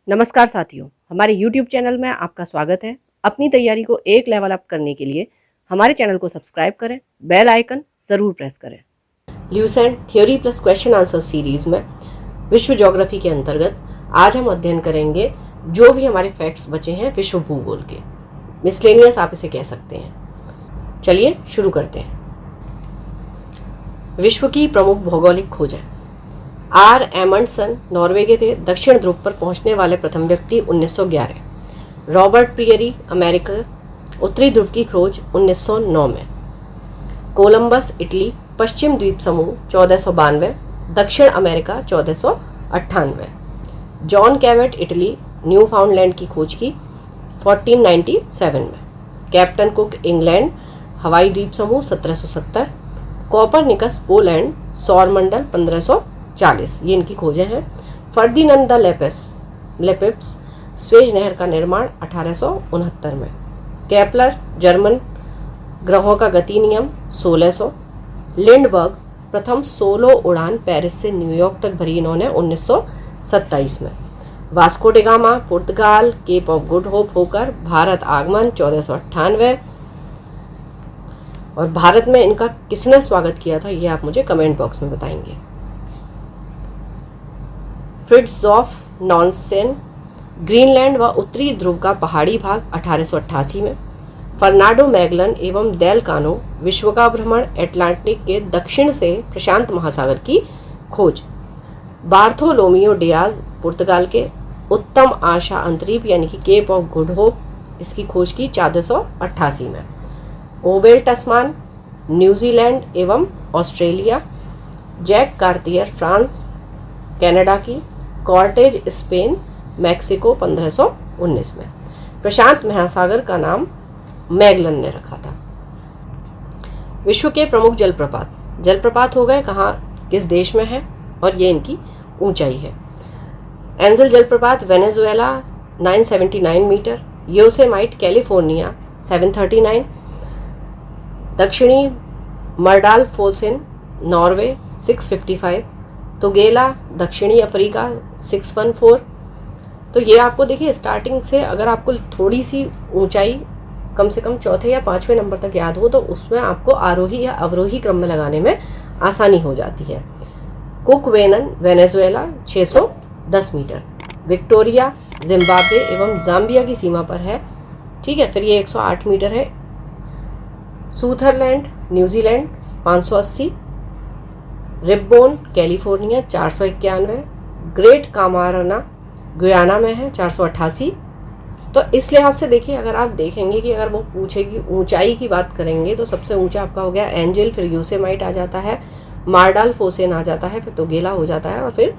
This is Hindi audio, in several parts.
नमस्कार साथियों, हमारे YouTube चैनल में आपका स्वागत है। अपनी तैयारी को एक लेवल अप करने के लिए हमारे चैनल को सब्सक्राइब करें, बेल आइकन ज़रूर प्रेस करें। Lucent theory plus question answer series में विश्व ज्योग्राफी के अंतर्गत आज हम अध्ययन करेंगे जो भी हमारे फैक्ट्स बचे हैं विश्व भूगोल के। मिसलेनियस आप इसे कह सकते हैं। चलिए शुरू करते हैं। विश्व की प्रमुख भौगोलिक खोजें। आर एमंडसन नॉर्वे के थे। दक्षिण ध्रुव पर पहुंचने वाले प्रथम व्यक्ति 1911। रॉबर्ट प्रियरी अमेरिका, उत्तरी ध्रुव की खोज 1909 में। कोलंबस इटली, पश्चिम द्वीप समूह 1492, दक्षिण अमेरिका 1498। जॉन कैवेट इटली, न्यू फाउंडलैंड की खोज की 1497 में। कैप्टन कुक इंग्लैंड, हवाई द्वीप समूह 1770। कोपरनिकस पोलैंड, सौरमंडल 1540, ये इनकी खोजें हैं। फर्दिनंद द लेपिप्स, स्वेज नहर का निर्माण 1869 में। केपलर जर्मन, ग्रहों का गति नियम 1600। लिंडबर्ग, प्रथम सोलो उड़ान पेरिस से न्यूयॉर्क तक भरी इन्होंने 1927 में। वास्को डी गामा, पुर्तगाल, केप ऑफ गुड होप होकर भारत आगमन 1498। और भारत में इनका किसने स्वागत किया था ये आप मुझे कमेंट बॉक्स में बताएंगे। फ्रिट्जॉफ नॉनसेन, ग्रीनलैंड व उत्तरी ध्रुव का पहाड़ी भाग 1888 में। फर्नांडो मैगलन एवं डेल कानो, विश्व का भ्रमण, अटलांटिक के दक्षिण से प्रशांत महासागर की खोज। बार्थोलोमियो डियाज, पुर्तगाल के, उत्तम आशा अंतरीप यानी कि केप ऑफ गुड होप, इसकी खोज की 1488 में। ओबेल टस्मान, न्यूजीलैंड एवं ऑस्ट्रेलिया। जैक कार्तियर, फ्रांस कनाडा की। कॉर्टेज स्पेन, मैक्सिको 1519 में। प्रशांत महासागर का नाम मैगलन ने रखा था। विश्व के प्रमुख जलप्रपात हो गए कहाँ, किस देश में है और ये इनकी ऊंचाई है। एंजल जलप्रपात वेनेजुएला 979 मीटर। Yosemite California 739। दक्षिणी मर्डाल फोसेन नॉर्वे 655। तुगेला दक्षिणी अफ्रीका 614। तो ये आपको देखिए स्टार्टिंग से अगर आपको थोड़ी सी ऊंचाई कम से कम चौथे या पांचवें नंबर तक याद हो तो उसमें आपको आरोही या अवरोही क्रम में लगाने में आसानी हो जाती है। कुक वेनन वेनेजुएला 610 मीटर। विक्टोरिया जिम्बाब्वे एवं जाम्बिया की सीमा पर है, ठीक है, फिर ये 108 मीटर है। सूथरलैंड न्यूजीलैंड 580। रिब्बोन कैलिफोर्निया 491। ग्रेट कामारना गुयाना में है 488। तो इस लिहाज से देखिए अगर आप देखेंगे कि अगर वो पूछेगी ऊंचाई की बात करेंगे तो सबसे ऊंचा आपका हो गया एंजल, फिर योसेमाइट आ जाता है, मार्डाल फोसेन आ जाता है, फिर तुगेला हो जाता है और फिर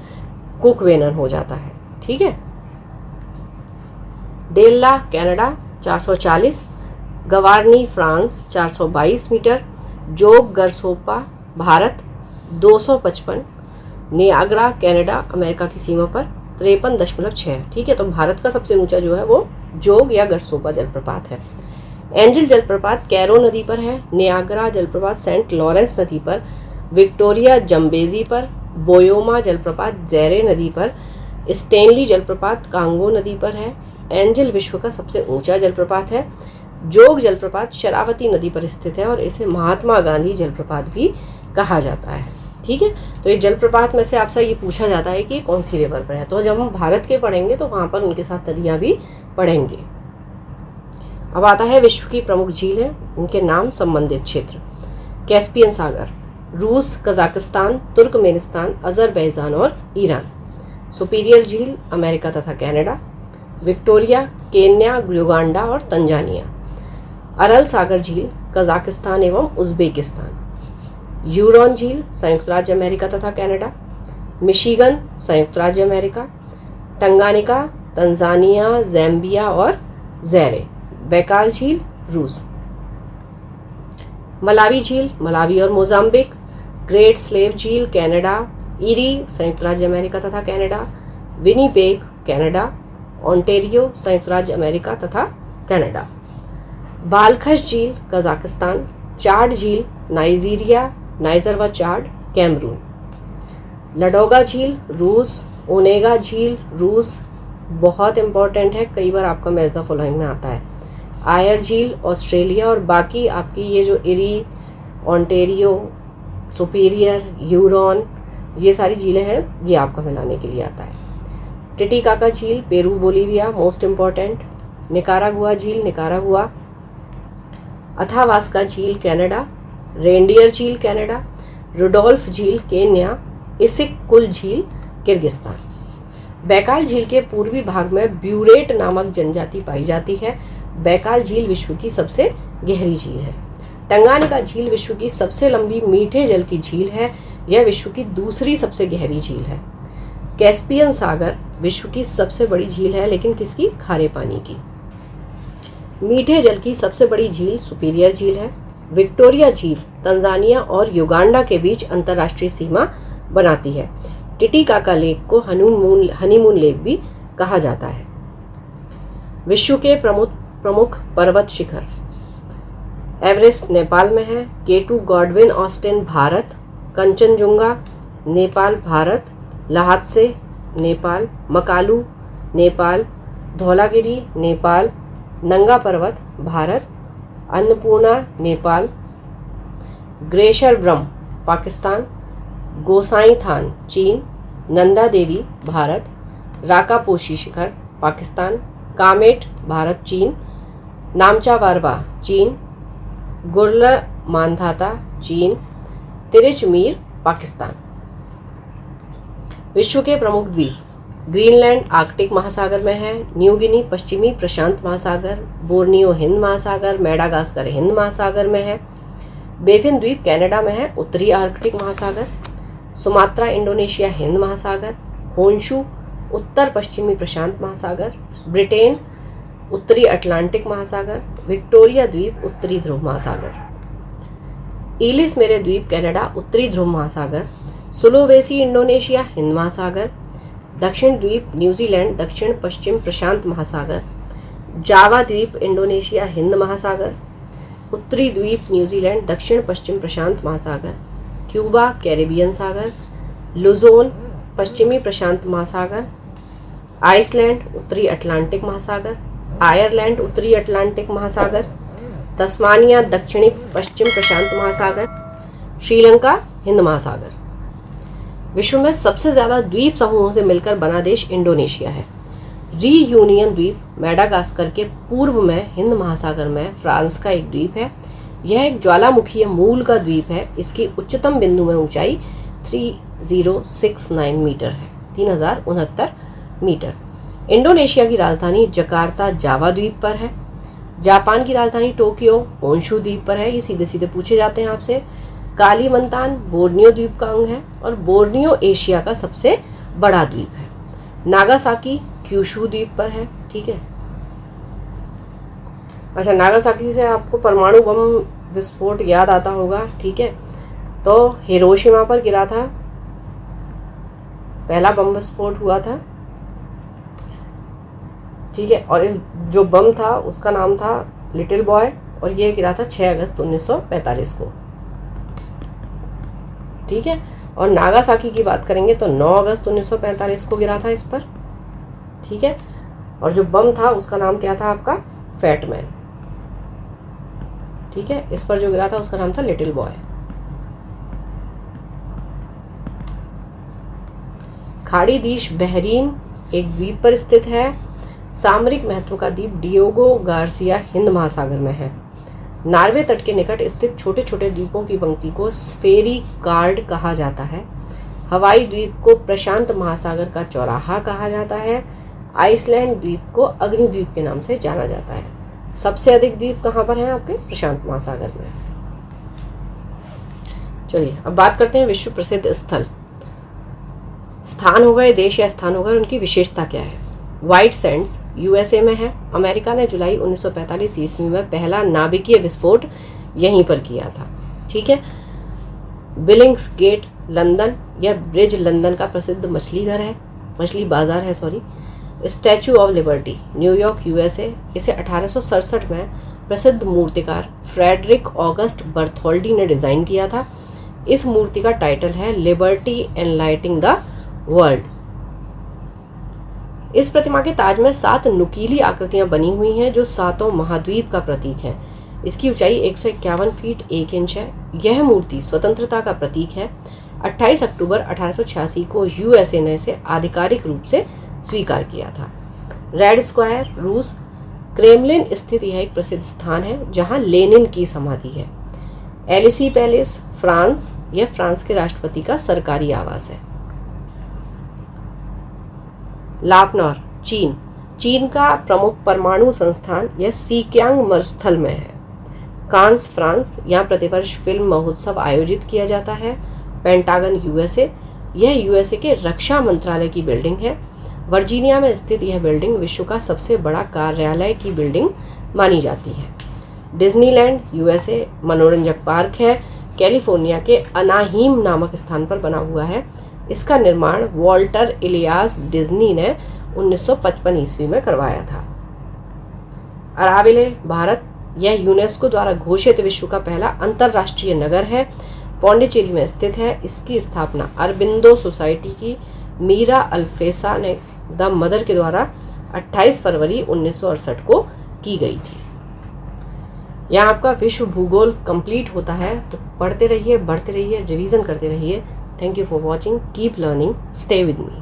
कुकवेनन हो जाता है, ठीक है। Della Canada 440। Gavarnie France 422 metre. Jog Gersoppa Bharat 255। Niagara Canada America की सीमा पर 53.6, ठीक है। तो भारत का सबसे ऊंचा जो है वो जोग या गरसोपा जलप्रपात है। एंजल जलप्रपात कैरो नदी पर है। नियाग्रा जलप्रपात सेंट लॉरेंस नदी पर। विक्टोरिया जम्बेजी पर। बोयोमा जलप्रपात जेरे नदी पर। स्टेनली जलप्रपात कांगो नदी पर है। एंजल विश्व का सबसे ऊंचा जलप्रपात है। जोग जलप्रपात शरावती नदी पर स्थित है और इसे महात्मा गांधी जलप्रपात भी कहा जाता है, ठीक है। तो ये जलप्रपात में से आपसे ये पूछा जाता है कि कौन सी रिवर पर है, तो जब हम भारत के पढ़ेंगे तो वहाँ पर उनके साथ नदियाँ भी पढ़ेंगे। अब आता है विश्व की प्रमुख झील है, उनके नाम संबंधित क्षेत्र। कैस्पियन सागर, रूस, कजाकिस्तान, तुर्कमेनिस्तान, अजरबैजान और ईरान। सुपीरियर झील अमेरिका तथा कनाडा। विक्टोरिया केन्या, युगांडा और तंजानिया। अरल सागर झील कजाकिस्तान एवं उज्बेकिस्तान। यूरोन झील संयुक्त राज्य अमेरिका तथा कनाडा। मिशिगन संयुक्त राज्य अमेरिका। टंगानिका तंजानिया, ज़ैम्बिया और ज़ैरे। बैकाल झील रूस। मलावी झील मलावी और मोजाम्बिक। ग्रेट स्लेव झील कनाडा। ईरी संयुक्त राज्य अमेरिका तथा कनाडा। Winnipeg Canada. ओंटेरियो संयुक्त राज्य अमेरिका तथा कनाडा। बालखश झील कजाकिस्तान। चाड झील नाइजीरिया, नाइजर व चाड कैमरून। लडोगा झील रूस। ओनेगा झील रूस। बहुत इंपॉर्टेंट है, कई बार आपका मैच द फॉलोइंग में आता है। आयर झील ऑस्ट्रेलिया, और बाकी आपकी ये जो इरी, ओंटेरियो, सुपीरियर, ह्यूरॉन, ये सारी झीलें हैं, ये आपका मिलाने के लिए आता है। टिटिकाका झील Peru Bolivia, most important. Nicaragua झील निकारागुआ। अथावास्का झील कनाडा। रेंडियर झील कनाडा। रुडोल्फ झील केन्या। इसिक कुल झील किर्गिस्तान। बैकाल झील के पूर्वी भाग में ब्यूरेट नामक जनजाति पाई जाती है। बैकाल झील विश्व की सबसे गहरी झील है। टंगानिका झील विश्व की सबसे लंबी मीठे जल की झील है। यह विश्व की दूसरी सबसे गहरी झील है। कैस्पियन सागर विश्व की सबसे बड़ी झील है, लेकिन किसकी? खारे पानी की। मीठे जल की सबसे बड़ी झील सुपीरियर झील है। विक्टोरिया झील तंजानिया और युगांडा के बीच अंतर्राष्ट्रीय सीमा बनाती है। टिटिकाका लेक को हनीमून लेक भी कहा जाता है। विश्व के प्रमुख पर्वत शिखर। एवरेस्ट नेपाल में है। K2 Godwin Austen Bharat. Kanchenjunga Nepal Bharat. Lhotse Nepal. Makalu Nepal. Dhaulagiri Nepal. Nanga Parbat Bharat. Annapurna Nepal. Glacier ब्रह्म पाकिस्तान। गोसाई थान चीन। नंदा देवी भारत। राकापोशी शिखर पाकिस्तान। कामेट भारत चीन। नामचा वारवा चीन। गुरला मांधाता चीन। तिरिचमीर पाकिस्तान। विश्व के प्रमुख द्वीप। ग्रीनलैंड आर्कटिक महासागर में है। न्यू गिनी पश्चिमी प्रशांत महासागर। बोर्नियो हिंद महासागर। मेडागास्कर हिंद महासागर में है। बेफिन द्वीप कनाडा में है, उत्तरी आर्कटिक महासागर। सुमात्रा इंडोनेशिया हिंद महासागर। होन्शु उत्तर पश्चिमी प्रशांत महासागर। ब्रिटेन उत्तरी अटलांटिक महासागर। विक्टोरिया द्वीप उत्तरी ध्रुव महासागर। इलिस मेरे द्वीप कनाडा उत्तरी ध्रुव महासागर। सुलोवेसी इंडोनेशिया हिंद महासागर। दक्षिण द्वीप न्यूजीलैंड दक्षिण पश्चिम प्रशांत महासागर। जावा द्वीप इंडोनेशिया हिंद महासागर। उत्तरी द्वीप न्यूजीलैंड दक्षिण पश्चिम प्रशांत महासागर। क्यूबा कैरिबियन सागर। लुजोन पश्चिमी प्रशांत महासागर। आइसलैंड उत्तरी अटलांटिक महासागर। आयरलैंड उत्तरी अटलांटिक महासागर। तस्मानिया दक्षिणी पश्चिम प्रशांत महासागर। श्रीलंका हिंद महासागर। विश्व में सबसे ज़्यादा द्वीप समूहों से मिलकर बना देश इंडोनेशिया है। रीयूनियन द्वीप मेडागास्कर के पूर्व में हिंद महासागर में फ्रांस का एक द्वीप है। यह एक ज्वालामुखीय मूल का द्वीप है। इसकी उच्चतम बिंदु में ऊंचाई 3069 मीटर है, 3069 मीटर। इंडोनेशिया की राजधानी जकार्ता जावा द्वीप पर है। जापान की राजधानी टोक्यो होन्शु द्वीप पर है। ये सीधे सीधे पूछे जाते हैं आपसे। कालीमंतान बोर्नियो द्वीप का अंग है और बोर्नियो एशिया का सबसे बड़ा द्वीप है। नागासाकी क्यूशू द्वीप पर है। ठीक है। अच्छा, नागासाकी से आपको परमाणु बम विस्फोट याद आता होगा। ठीक है, तो हिरोशिमा पर गिरा था, पहला बम विस्फोट हुआ था। ठीक है, और इस जो बम था उसका नाम था लिटिल बॉय, और ये गिरा था 6 अगस्त 1945 को। ठीक है, और नागासाकी की बात करेंगे तो 9 अगस्त 1945 को गिरा था इस पर। ठीक है, और जो बम था उसका नाम क्या था आपका? फैटमैन। ठीक है, इस पर जो गिरा था उसका नाम था लिटिल बॉय। खाड़ी देश बहरीन एक द्वीप पर स्थित है। सामरिक महत्व का द्वीप डियोगो गार्सिया हिंद महासागर में है। नार्वे तट के निकट स्थित छोटे छोटे द्वीपों की पंक्ति को स्फेरी कार्ड कहा जाता है। हवाई द्वीप को प्रशांत महासागर का चौराहा कहा जाता है। आइसलैंड द्वीप को अग्नि द्वीप के नाम से जाना जाता है। सबसे अधिक द्वीप कहाँ पर हैं आपके? प्रशांत महासागर में। चलिए अब बात करते हैं विश्व प्रसिद्ध स्थल। स्थान हो गए, देश या स्थान हो गए, उनकी विशेषता क्या है। व्हाइट सैंड्स यूएसए में है। अमेरिका ने जुलाई 1945 ईस्वी में पहला नाभिकीय विस्फोट यहीं पर किया था। ठीक है। बिलिंग्स गेट लंदन, यह ब्रिज लंदन का प्रसिद्ध मछली बाजार है। Statue of liberty New York USA, इसे 1867 में प्रसिद्ध मूर्तिकार फ्रेडरिक ऑगस्ट बर्थोल्डी ने डिज़ाइन किया था। इस मूर्ति का टाइटल है लिबर्टी एनलाइटिंग द वर्ल्ड। इस प्रतिमा के ताज में 7 नुकीली आकृतियां बनी हुई हैं जो 7 महाद्वीप का प्रतीक है। इसकी ऊंचाई 151 फीट 1 इंच है। यह मूर्ति स्वतंत्रता का प्रतीक है। 28 अक्टूबर 1886 को यूएसए ने इसे आधिकारिक रूप से स्वीकार किया था। रेड स्क्वायर, रूस, क्रेमलिन स्थित यह एक प्रसिद्ध स्थान है जहां लेनिन की समाधि है। एलिसी पैलेस, फ्रांस, यह फ्रांस के राष्ट्रपति का सरकारी आवास है। लापनौर, चीन, चीन का प्रमुख परमाणु संस्थान यह सीक्यांग मरुस्थल में है। कांस, फ्रांस, यहाँ प्रतिवर्ष फिल्म महोत्सव आयोजित किया जाता है। पेंटागन, यूएसए, यह यूएसए के रक्षा मंत्रालय की बिल्डिंग है। वर्जीनिया में स्थित यह बिल्डिंग विश्व का सबसे बड़ा कार्यालय की बिल्डिंग मानी जाती है। डिज्नीलैंड, यूएसए, मनोरंजक पार्क है। कैलिफोर्निया के अनाहीम नामक स्थान पर बना हुआ है। इसका निर्माण वॉल्टर इलियास डिज्नी ने 1955 ईस्वी में करवाया था। अराविले, भारत, यह यूनेस्को द्वारा घोषित विश्व का पहला अंतर्राष्ट्रीय नगर है। पौंडीचेरी में स्थित है। इसकी स्थापना अरबिंदो सोसाइटी की मीरा अल्फेसा ने द मदर के द्वारा 28 फरवरी 1968 को की गई थी। यहाँ आपका विश्व भूगोल कंप्लीट होता है। तो पढ़ते रहिए, बढ़ते रहिए, रिवीजन करते रहिए। Thank you for watching. Keep learning, stay with me.